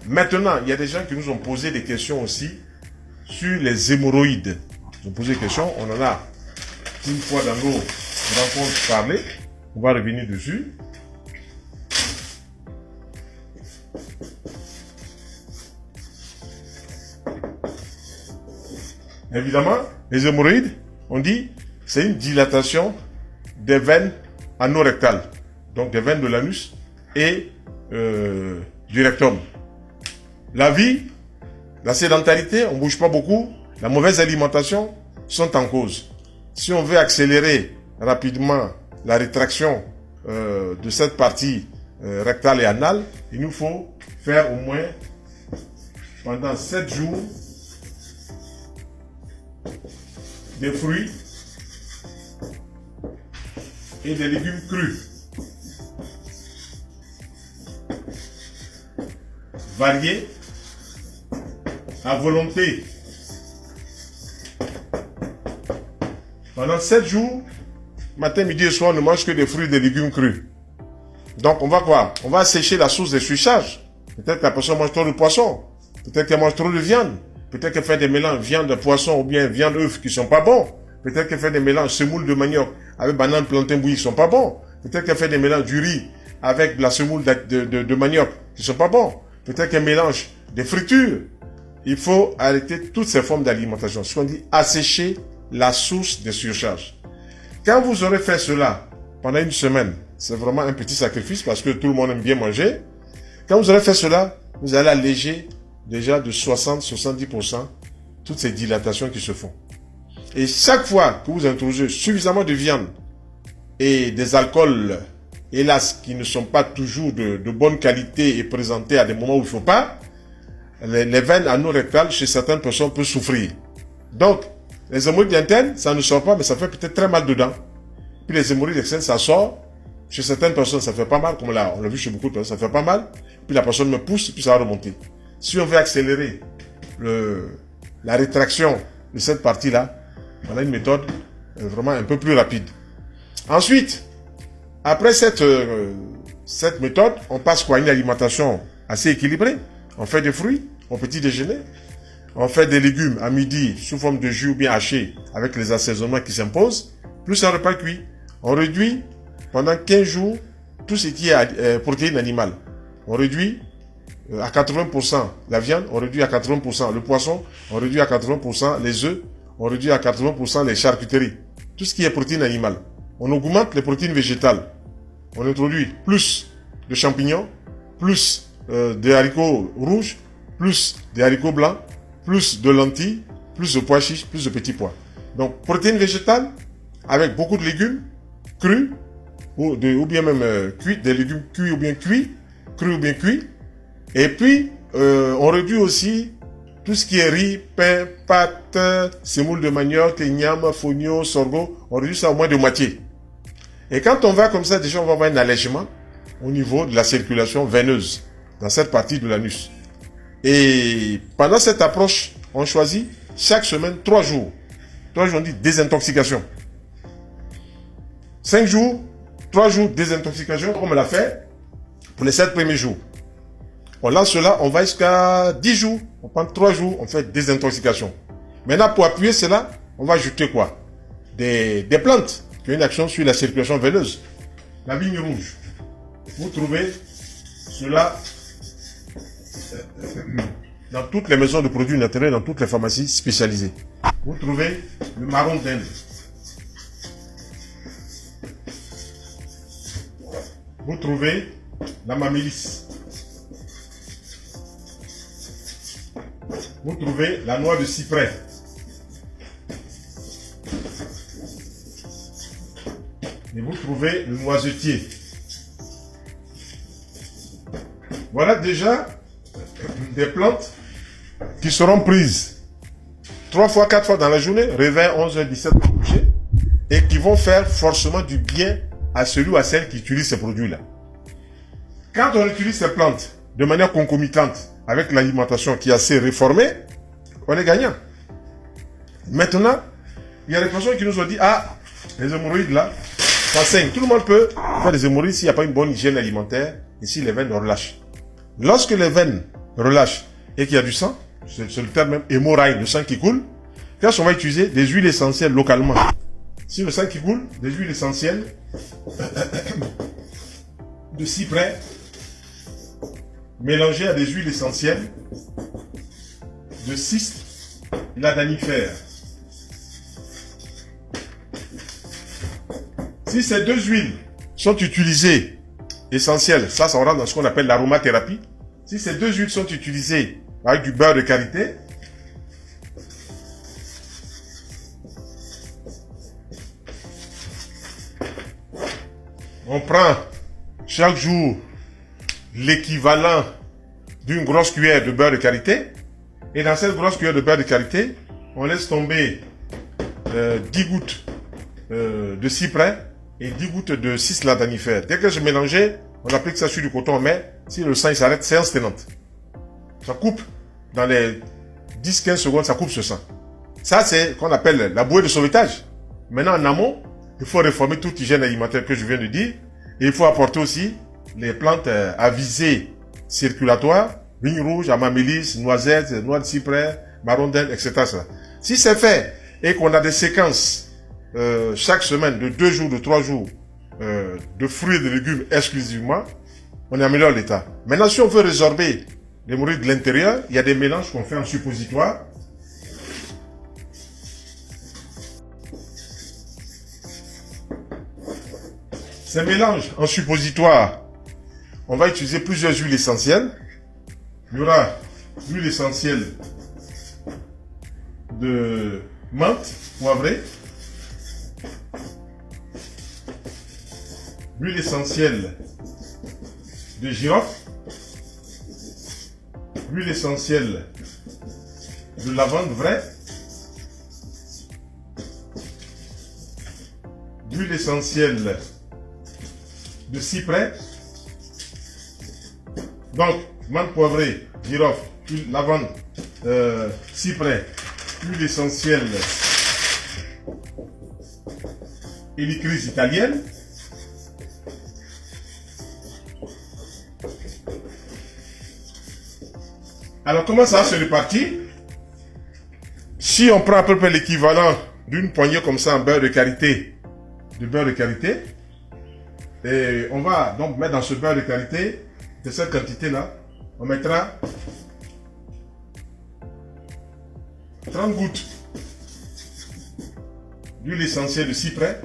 Maintenant, il y a des gens qui nous ont posé des questions aussi sur les hémorroïdes. Ils ont posé des questions, on en a une fois dans nos rencontres parlé. On va revenir dessus. Évidemment, les hémorroïdes, on dit, c'est une dilatation des veines anorectales, donc des veines de l'anus et du rectum. La vie, la sédentarité, on ne bouge pas beaucoup, la mauvaise alimentation sont en cause. Si on veut accélérer rapidement la rétraction de cette partie rectale et anale, il nous faut faire au moins pendant 7 jours des fruits et des légumes crus, variés, à volonté. Pendant 7 jours, matin, midi et soir, on ne mange que des fruits et des légumes crus. Donc on va quoi? On va assécher la source des surcharges. Peut-être que la personne mange trop de poisson, peut-être qu'elle mange trop de viande, peut-être qu'elle fait des mélanges viande, poisson ou bien viande, œufs qui sont pas bons. Peut-être qu'elle fait des mélanges semoule de manioc avec banane, plantain, bouilli qui sont pas bons. Peut-être qu'elle fait des mélanges du riz avec de la semoule de manioc qui sont pas bons. Peut-être qu'elle mélange des fritures. Il faut arrêter toutes ces formes d'alimentation. Ce qu'on dit, assécher la source des surcharges. Quand vous aurez fait cela pendant une semaine, c'est vraiment un petit sacrifice parce que tout le monde aime bien manger. Quand vous aurez fait cela, vous allez alléger déjà de 60-70% toutes ces dilatations qui se font. Et chaque fois que vous introduisez suffisamment de viande et des alcools, hélas, qui ne sont pas toujours de bonne qualité et présentés à des moments où il ne faut pas, les veines anorectales chez certaines personnes peuvent souffrir. Donc, les hémorroïdes internes, ça ne sort pas, mais ça fait peut-être très mal dedans. Puis les hémorroïdes externes, ça sort. Chez certaines personnes, ça fait pas mal, comme là, on l'a vu chez beaucoup de personnes, ça fait pas mal. Puis la personne me pousse, puis ça va remonter. Si on veut accélérer la rétraction de cette partie-là, on a une méthode vraiment un peu plus rapide. Ensuite, après cette méthode, on passe quoi? Une alimentation assez équilibrée. On fait des fruits au petit déjeuner. On fait des légumes à midi sous forme de jus ou bien haché avec les assaisonnements qui s'imposent. Plus un repas cuit. On réduit pendant 15 jours tout ce qui est protéines animales. On réduit à 80% la viande, on réduit à 80% le poisson, on réduit à 80% les œufs, on réduit à 80% les charcuteries. Tout ce qui est protéines animales. On augmente les protéines végétales. On introduit plus de champignons, plus de haricots rouges, plus de haricots blancs, plus de lentilles, plus de pois chiches, plus de petits pois. Donc, protéines végétales avec beaucoup de légumes crus ou bien même cuits, des légumes cuits ou bien cuits, crus ou bien cuits. Et puis, on réduit aussi tout ce qui est riz, pain, pâtes, semoule de manioc, igname, fonio, sorgho. On réduit ça au moins de moitié. Et quand on va comme ça, déjà, on va avoir un allègement au niveau de la circulation veineuse dans cette partie de l'anus. Et pendant cette approche, on choisit chaque semaine 3 jours. 3 jours, on dit désintoxication. 5 jours, 3 jours désintoxication, comme on l'a fait pour les 7 premiers jours. On lance cela, on va jusqu'à 10 jours. On prend 3 jours, on fait désintoxication. Maintenant, pour appuyer cela, on va ajouter quoi? Des plantes qui ont une action sur la circulation veineuse. La vigne rouge. Vous trouvez cela dans toutes les maisons de produits naturels, dans toutes les pharmacies spécialisées. Vous trouvez le marron d'Inde. Vous trouvez la mamélis. Vous trouvez la noix de cyprès. Et vous trouvez le noisetier. Voilà déjà des plantes qui seront prises 3 fois, 4 fois dans la journée, réveil 11h, 17h pour coucher, et qui vont faire forcément du bien à celui ou à celle qui utilise ces produits-là. Quand on utilise ces plantes de manière concomitante avec l'alimentation qui est assez réformée, on est gagnant. Maintenant, il y a des personnes qui nous ont dit, ah, les hémorroïdes là, ça saigne. Tout le monde peut faire des hémorroïdes s'il n'y a pas une bonne hygiène alimentaire et si les veines relâchent. Lorsque les veines relâche et qu'il y a du sang, c'est le terme même hémorragie, le sang qui coule, qu'est-ce qu'on va utiliser? Des huiles essentielles localement. Si le sang qui coule, des huiles essentielles de cyprès mélangées à des huiles essentielles de cisladanifère. Si ces deux huiles sont utilisées essentielles, ça rentre dans ce qu'on appelle l'aromathérapie. Si ces deux huiles sont utilisées avec du beurre de karité, on prend chaque jour l'équivalent d'une grosse cuillère de beurre de karité. Et dans cette grosse cuillère de beurre de karité, on laisse tomber 10 gouttes de cyprès et 10 gouttes de cisladanifère. Dès que je mélangeais, on applique ça sur du coton, mais si le sang s'arrête, séance tenante. Ça coupe dans les 10-15 secondes, ça coupe ce sang. Ça, c'est ce qu'on appelle la bouée de sauvetage. Maintenant, en amont, il faut réformer toute hygiène alimentaire que je viens de dire. Et il faut apporter aussi les plantes à visée circulatoire, vigne rouge, amamélis, noisettes, noix de cyprès, marron d'Inde, etc. Si c'est fait et qu'on a des séquences chaque semaine de 2 jours, de 3 jours, de fruits et de légumes exclusivement, on améliore l'état. Maintenant, si on veut résorber l'hémorroïde de l'intérieur, il y a des mélanges qu'on fait en suppositoire. Ces mélanges en suppositoire, on va utiliser plusieurs huiles essentielles. Il y aura l'huile essentielle de menthe poivrée, l'huile essentielle de girofle, l'huile essentielle de lavande vraie, l'huile essentielle de cyprès. Donc, menthe poivrée, girofle, lavande, cyprès, huile essentielle hélicrise italienne. Alors, comment ça va se répartir? Si on prend à peu près l'équivalent d'une poignée comme ça en beurre de karité, et on va donc mettre dans ce beurre de karité, de cette quantité-là, on mettra 30 gouttes d'huile essentielle de cyprès,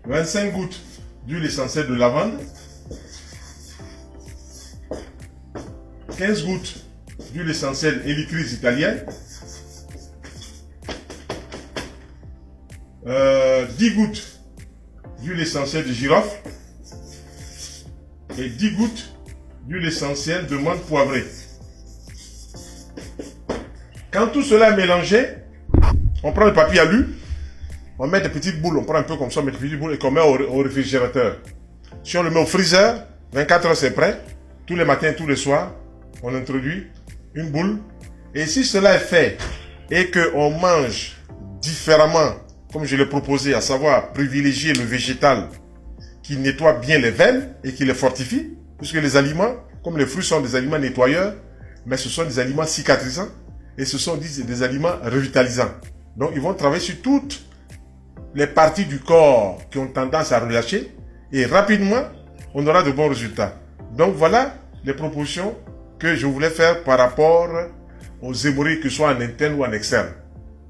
25 gouttes d'huile essentielle de lavande, 15 gouttes d'huile essentielle hélicrise italienne, 10 gouttes d'huile essentielle de girofle et 10 gouttes d'huile essentielle de menthe poivrée. Quand tout cela est mélangé, on prend le papier alu, on met des petites boules, on prend un peu comme ça, on met des petites boules et qu'on met au réfrigérateur. Si on le met au freezer, 24 heures c'est prêt, tous les matins, tous les soirs, on introduit une boule. Et si cela est fait et qu'on mange différemment, comme je l'ai proposé, à savoir privilégier le végétal qui nettoie bien les veines et qui les fortifie, puisque les aliments, comme les fruits sont des aliments nettoyeurs, mais ce sont des aliments cicatrisants et ce sont des aliments revitalisants. Donc ils vont travailler sur toutes les parties du corps qui ont tendance à relâcher et rapidement, on aura de bons résultats. Donc voilà les propositions que je voulais faire par rapport aux hémorroïdes, que ce soit en interne ou en externe.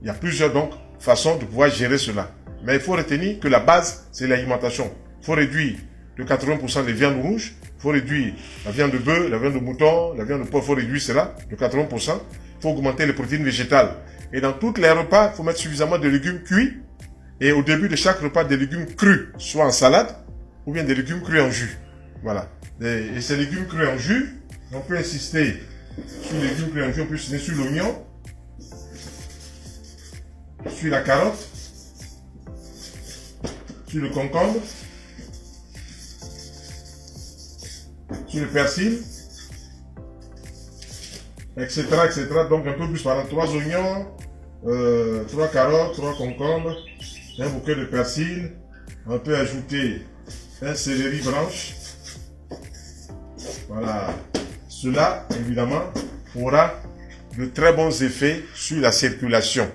Il y a plusieurs donc façons de pouvoir gérer cela. Mais il faut retenir que la base, c'est l'alimentation. Il faut réduire de 80% les viandes rouges, il faut réduire la viande de bœuf, la viande de mouton, la viande de porc, il faut réduire cela de 80%. Il faut augmenter les protéines végétales. Et dans tous les repas, il faut mettre suffisamment de légumes cuits. Et au début de chaque repas, des légumes crus, soit en salade, ou bien des légumes crus en jus. Voilà. Et ces légumes crus en jus, on peut insister sur les légumes crus en jus, on peut insister sur l'oignon, sur la carotte, sur le concombre, sur le persil, etc., etc. Donc un peu plus, par exemple, 3 oignons, 3 carottes, 3 concombres, un bouquet de persil, On peut ajouter un céleri branche. Voilà. Cela, évidemment, aura de très bons effets sur la circulation.